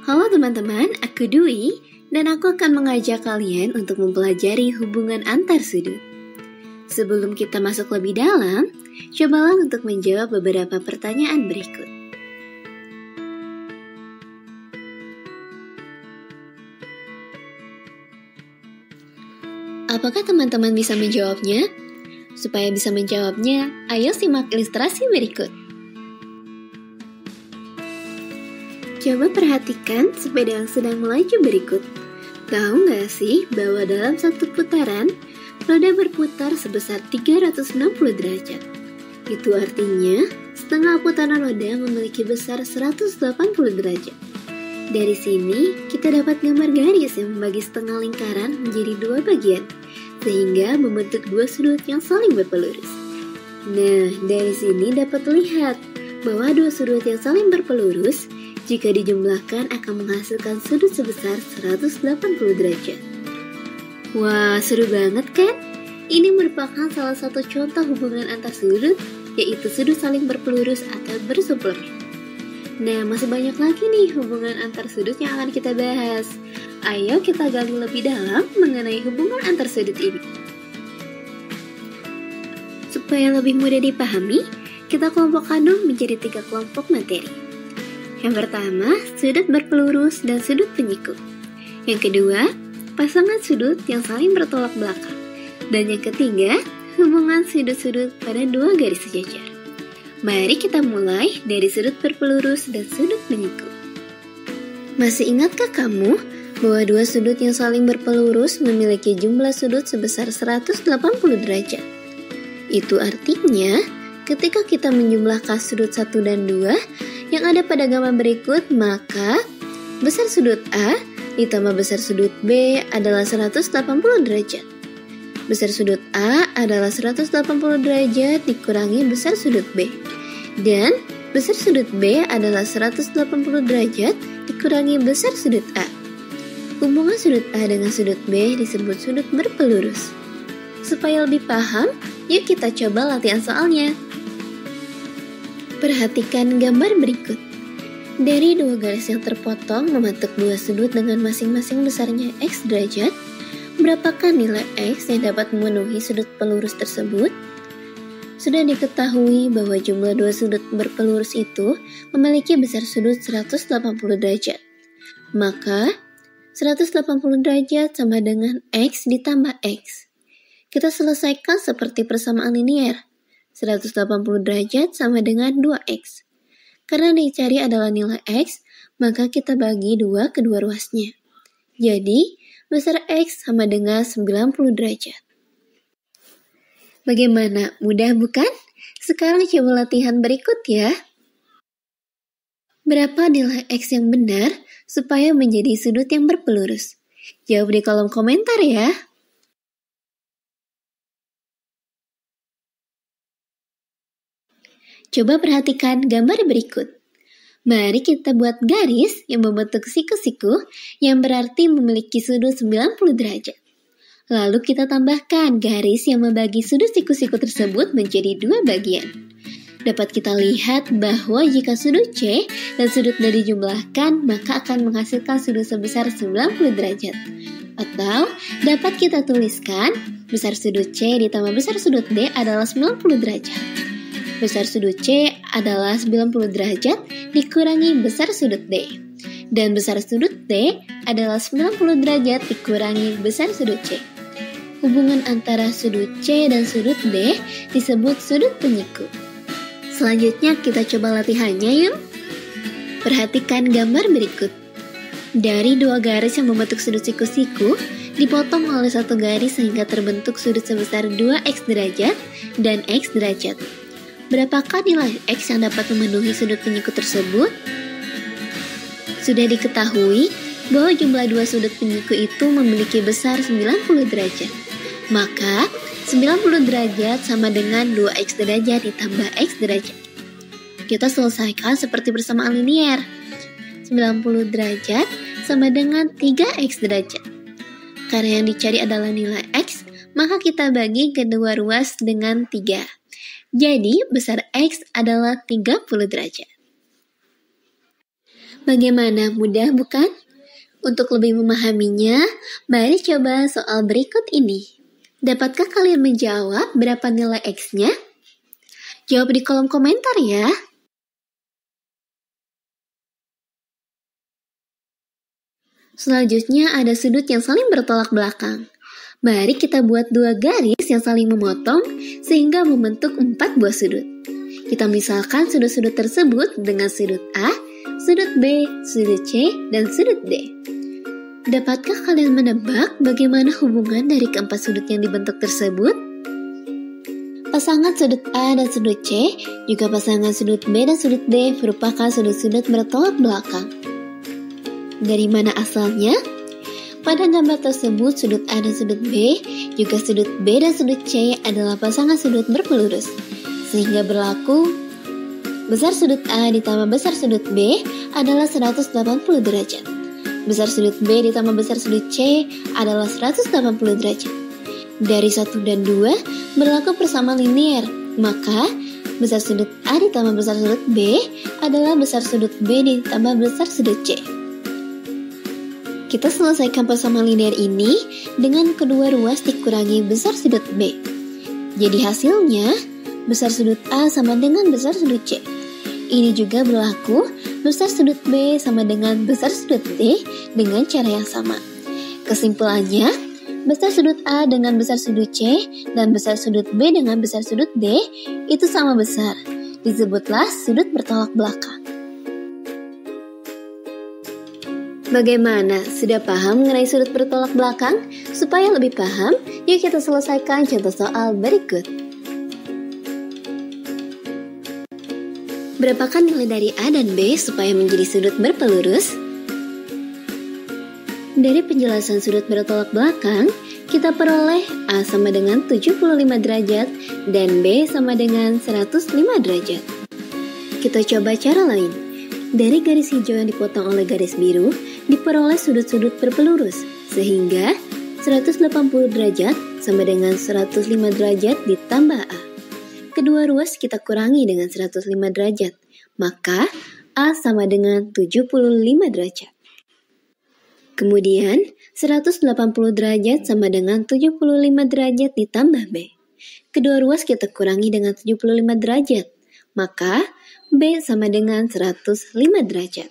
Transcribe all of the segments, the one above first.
Halo teman-teman, aku Dwi dan aku akan mengajak kalian untuk mempelajari hubungan antar sudut. Sebelum kita masuk lebih dalam, cobalah untuk menjawab beberapa pertanyaan berikut. Apakah teman-teman bisa menjawabnya? Supaya bisa menjawabnya, ayo simak ilustrasi berikut. Coba perhatikan sepeda yang sedang melaju berikut. Tahu nggak sih bahwa dalam satu putaran, roda berputar sebesar 360 derajat. Itu artinya, setengah putaran roda memiliki besar 180 derajat. Dari sini, kita dapat gambar garis yang membagi setengah lingkaran menjadi dua bagian, sehingga membentuk dua sudut yang saling berpelurus. Nah, dari sini dapat terlihat bahwa dua sudut yang saling berpelurus jika dijumlahkan akan menghasilkan sudut sebesar 180 derajat. Wah, seru banget kan? Ini merupakan salah satu contoh hubungan antar sudut, yaitu sudut saling berpelurus atau bersuplemen. Nah, masih banyak lagi nih hubungan antar sudut yang akan kita bahas. Ayo kita gali lebih dalam mengenai hubungan antar sudut ini. Supaya lebih mudah dipahami, kita kelompokkan dong menjadi 3 kelompok materi. Yang pertama, sudut berpelurus dan sudut penyiku. Yang kedua, pasangan sudut yang saling bertolak belakang. Dan yang ketiga, hubungan sudut-sudut pada dua garis sejajar. Mari kita mulai dari sudut berpelurus dan sudut penyiku. Masih ingatkah kamu bahwa dua sudut yang saling berpelurus memiliki jumlah sudut sebesar 180 derajat? Itu artinya, ketika kita menjumlahkan sudut 1 dan 2 yang ada pada gambar berikut, maka besar sudut A ditambah besar sudut B adalah 180 derajat. Besar sudut A adalah 180 derajat dikurangi besar sudut B. Dan besar sudut B adalah 180 derajat dikurangi besar sudut A. Hubungan sudut A dengan sudut B disebut sudut berpelurus. Supaya lebih paham, yuk kita coba latihan soalnya. Perhatikan gambar berikut. Dari dua garis yang terpotong membentuk dua sudut dengan masing-masing besarnya X derajat, berapakah nilai X yang dapat memenuhi sudut pelurus tersebut? Sudah diketahui bahwa jumlah dua sudut berpelurus itu memiliki besar sudut 180 derajat. Maka, 180 derajat sama dengan X ditambah X. Kita selesaikan seperti persamaan linier. 180 derajat sama dengan 2X. Karena dicari adalah nilai X, maka kita bagi 2 kedua ruasnya. Jadi, besar X sama dengan 90 derajat. Bagaimana? Mudah bukan? Sekarang coba latihan berikut ya. Berapa nilai X yang benar supaya menjadi sudut yang berpelurus? Jawab di kolom komentar ya. Coba perhatikan gambar berikut. Mari kita buat garis yang membentuk siku-siku yang berarti memiliki sudut 90 derajat. Lalu kita tambahkan garis yang membagi sudut siku-siku tersebut menjadi dua bagian. Dapat kita lihat bahwa jika sudut C dan sudut D dijumlahkan, maka akan menghasilkan sudut sebesar 90 derajat. Atau dapat kita tuliskan besar sudut C ditambah besar sudut D adalah 90 derajat. Besar sudut C adalah 90 derajat dikurangi besar sudut D. Dan besar sudut D adalah 90 derajat dikurangi besar sudut C. Hubungan antara sudut C dan sudut D disebut sudut penyiku. Selanjutnya kita coba latihannya yuk. Perhatikan gambar berikut. Dari dua garis yang membentuk sudut siku-siku, dipotong oleh satu garis sehingga terbentuk sudut sebesar 2X derajat dan X derajat. Berapakah nilai X yang dapat memenuhi sudut penyiku tersebut? Sudah diketahui bahwa jumlah dua sudut penyiku itu memiliki besar 90 derajat. Maka, 90 derajat sama dengan 2X derajat ditambah X derajat. Kita selesaikan seperti persamaan linier. 90 derajat sama dengan 3X derajat. Karena yang dicari adalah nilai X, maka kita bagi kedua ruas dengan 3. Jadi, besar X adalah 30 derajat. Bagaimana, mudah bukan? Untuk lebih memahaminya, mari coba soal berikut ini. Dapatkah kalian menjawab berapa nilai X-nya? Jawab di kolom komentar ya. Selanjutnya ada sudut yang saling bertolak belakang. Mari kita buat dua garis yang saling memotong sehingga membentuk 4 buah sudut. Kita misalkan sudut-sudut tersebut dengan sudut A, sudut B, sudut C, dan sudut D. Dapatkah kalian menebak bagaimana hubungan dari keempat sudut yang dibentuk tersebut? Pasangan sudut A dan sudut C, juga pasangan sudut B dan sudut D merupakan sudut-sudut bertolak belakang. Dari mana asalnya? Pada gambar tersebut, sudut A dan sudut B, juga sudut B dan sudut C adalah pasangan sudut berpelurus. Sehingga berlaku, besar sudut A ditambah besar sudut B adalah 180 derajat. Besar sudut B ditambah besar sudut C adalah 180 derajat. Dari 1 dan 2 berlaku persamaan linear, maka besar sudut A ditambah besar sudut B adalah besar sudut B ditambah besar sudut C. Kita selesaikan persamaan linear ini dengan kedua ruas dikurangi besar sudut B. Jadi hasilnya, besar sudut A sama dengan besar sudut C. Ini juga berlaku besar sudut B sama dengan besar sudut D dengan cara yang sama. Kesimpulannya, besar sudut A dengan besar sudut C dan besar sudut B dengan besar sudut D itu sama besar. Disebutlah sudut bertolak belakang. Bagaimana? Sudah paham mengenai sudut bertolak belakang? Supaya lebih paham, yuk kita selesaikan contoh soal berikut. Berapakah nilai dari A dan B supaya menjadi sudut berpelurus? Dari penjelasan sudut bertolak belakang, kita peroleh A sama dengan 75 derajat dan B sama dengan 105 derajat. Kita coba cara lain. Dari garis hijau yang dipotong oleh garis biru, diperoleh sudut-sudut berpelurus, sehingga 180 derajat sama dengan 105 derajat ditambah A. Kedua ruas kita kurangi dengan 105 derajat, maka A sama dengan 75 derajat. Kemudian, 180 derajat sama dengan 75 derajat ditambah B. Kedua ruas kita kurangi dengan 75 derajat, maka B sama dengan 105 derajat.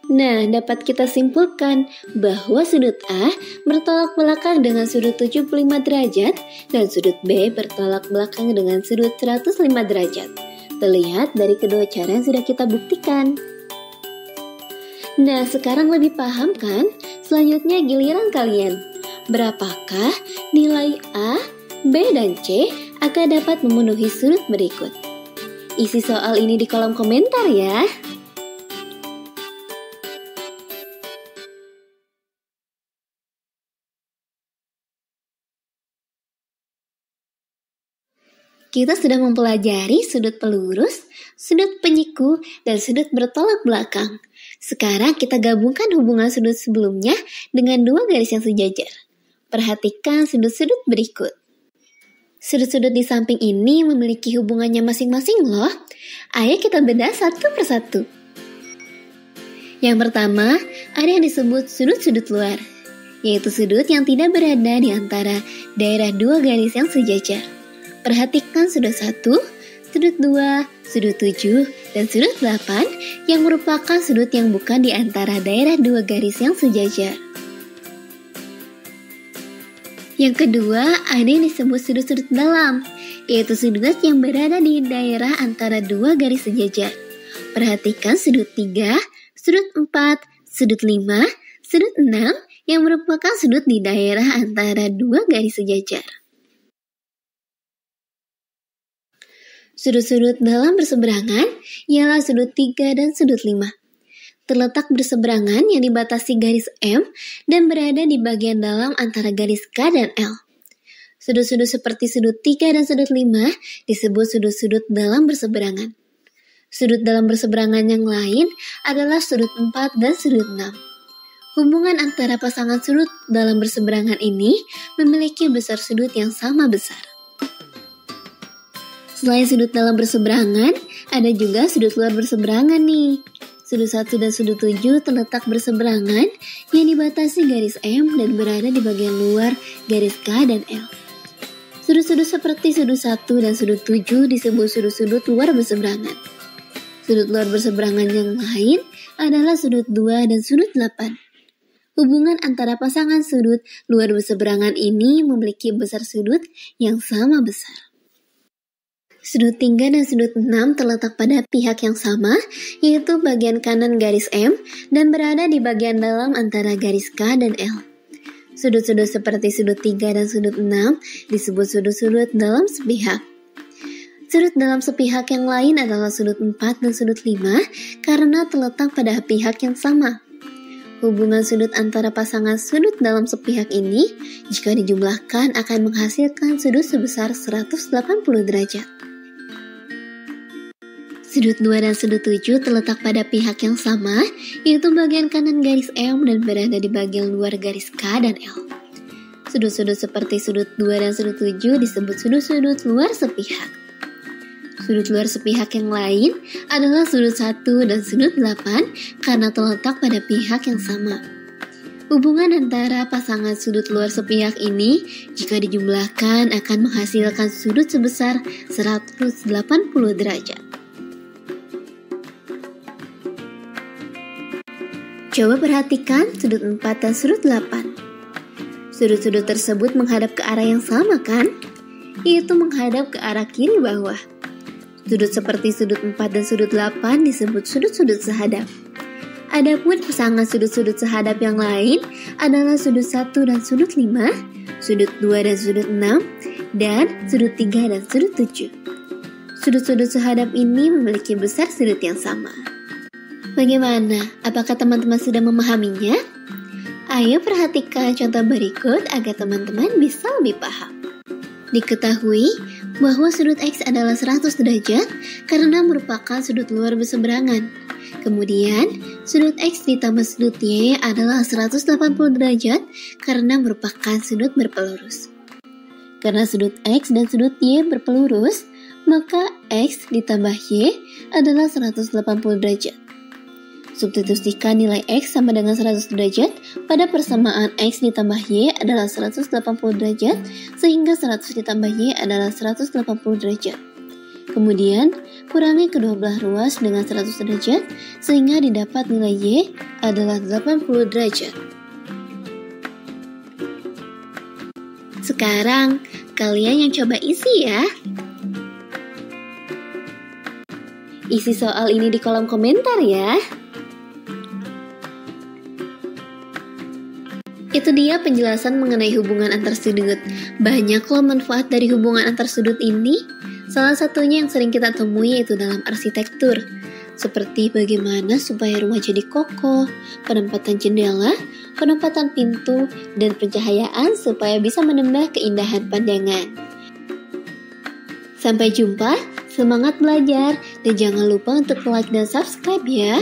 Nah, dapat kita simpulkan bahwa sudut A bertolak belakang dengan sudut 75 derajat dan sudut B bertolak belakang dengan sudut 105 derajat. Terlihat dari kedua cara yang sudah kita buktikan. Nah, sekarang lebih paham kan? Selanjutnya giliran kalian. Berapakah nilai A, B, dan C akan dapat memenuhi sudut berikut? Isi soal ini di kolom komentar ya. Kita sudah mempelajari sudut pelurus, sudut penyiku, dan sudut bertolak belakang. Sekarang kita gabungkan hubungan sudut sebelumnya dengan dua garis yang sejajar. Perhatikan sudut-sudut berikut. Sudut-sudut di samping ini memiliki hubungannya masing-masing loh. Ayo kita bedah satu persatu. Yang pertama, ada yang disebut sudut-sudut luar, yaitu sudut yang tidak berada di antara daerah dua garis yang sejajar. Perhatikan sudut 1, sudut 2, sudut 7, dan sudut 8 yang merupakan sudut yang bukan di antara daerah dua garis yang sejajar. Yang kedua, ada yang disebut sudut-sudut dalam, yaitu sudut yang berada di daerah antara dua garis sejajar. Perhatikan sudut 3, sudut 4, sudut 5, sudut 6 yang merupakan sudut di daerah antara dua garis sejajar. Sudut-sudut dalam berseberangan ialah sudut 3 dan sudut 5. Terletak berseberangan yang dibatasi garis M dan berada di bagian dalam antara garis K dan L. Sudut-sudut seperti sudut 3 dan sudut 5 disebut sudut-sudut dalam berseberangan. Sudut dalam berseberangan yang lain adalah sudut 4 dan sudut 6. Hubungan antara pasangan sudut dalam berseberangan ini memiliki besar sudut yang sama besar. Selain sudut dalam berseberangan, ada juga sudut luar berseberangan nih. Sudut 1 dan sudut 7 terletak berseberangan yang dibatasi garis M dan berada di bagian luar garis K dan L. Sudut-sudut seperti sudut 1 dan sudut 7 disebut sudut-sudut luar berseberangan. Sudut luar berseberangan yang lain adalah sudut 2 dan sudut 8. Hubungan antara pasangan sudut luar berseberangan ini memiliki besar sudut yang sama besar. Sudut 3 dan sudut 6 terletak pada pihak yang sama, yaitu bagian kanan garis M dan berada di bagian dalam antara garis K dan L. Sudut-sudut seperti sudut 3 dan sudut 6 disebut sudut-sudut dalam sepihak. Sudut dalam sepihak yang lain adalah sudut 4 dan sudut 5 karena terletak pada pihak yang sama. Hubungan sudut antara pasangan sudut dalam sepihak ini jika dijumlahkan akan menghasilkan sudut sebesar 180 derajat. Sudut 2 dan sudut 7 terletak pada pihak yang sama, yaitu bagian kanan garis M dan berada di bagian luar garis K dan L. Sudut-sudut seperti sudut 2 dan sudut 7 disebut sudut-sudut luar sepihak. Sudut luar sepihak yang lain adalah sudut 1 dan sudut 8 karena terletak pada pihak yang sama. Hubungan antara pasangan sudut luar sepihak ini jika dijumlahkan akan menghasilkan sudut sebesar 180 derajat. Coba perhatikan sudut 4 dan sudut 8. Sudut-sudut tersebut menghadap ke arah yang sama kan? Yaitu menghadap ke arah kiri bawah. Sudut seperti sudut 4 dan sudut 8 disebut sudut-sudut sehadap. Adapun pasangan sudut-sudut sehadap yang lain adalah sudut 1 dan sudut 5, sudut 2 dan sudut 6, dan sudut 3 dan sudut 7. Sudut-sudut sehadap ini memiliki besar sudut yang sama. Bagaimana? Apakah teman-teman sudah memahaminya? Ayo perhatikan contoh berikut agar teman-teman bisa lebih paham. Diketahui bahwa sudut X adalah 100 derajat karena merupakan sudut luar berseberangan. Kemudian, sudut X ditambah sudut Y adalah 180 derajat karena merupakan sudut berpelurus. Karena sudut X dan sudut Y berpelurus, maka X ditambah Y adalah 180 derajat. Substitusikan nilai X sama dengan 100 derajat pada persamaan X ditambah Y adalah 180 derajat, sehingga 100 ditambah Y adalah 180 derajat. Kemudian, kurangi kedua belah ruas dengan 100 derajat, sehingga didapat nilai Y adalah 80 derajat. Sekarang, kalian yang coba isi ya. Isi soal ini di kolom komentar ya. Itu dia penjelasan mengenai hubungan antar sudut. Banyak loh manfaat dari hubungan antar sudut ini. Salah satunya yang sering kita temui yaitu dalam arsitektur. Seperti bagaimana supaya rumah jadi kokoh, penempatan jendela, penempatan pintu, dan pencahayaan supaya bisa menambah keindahan pandangan. Sampai jumpa, semangat belajar, dan jangan lupa untuk like dan subscribe ya.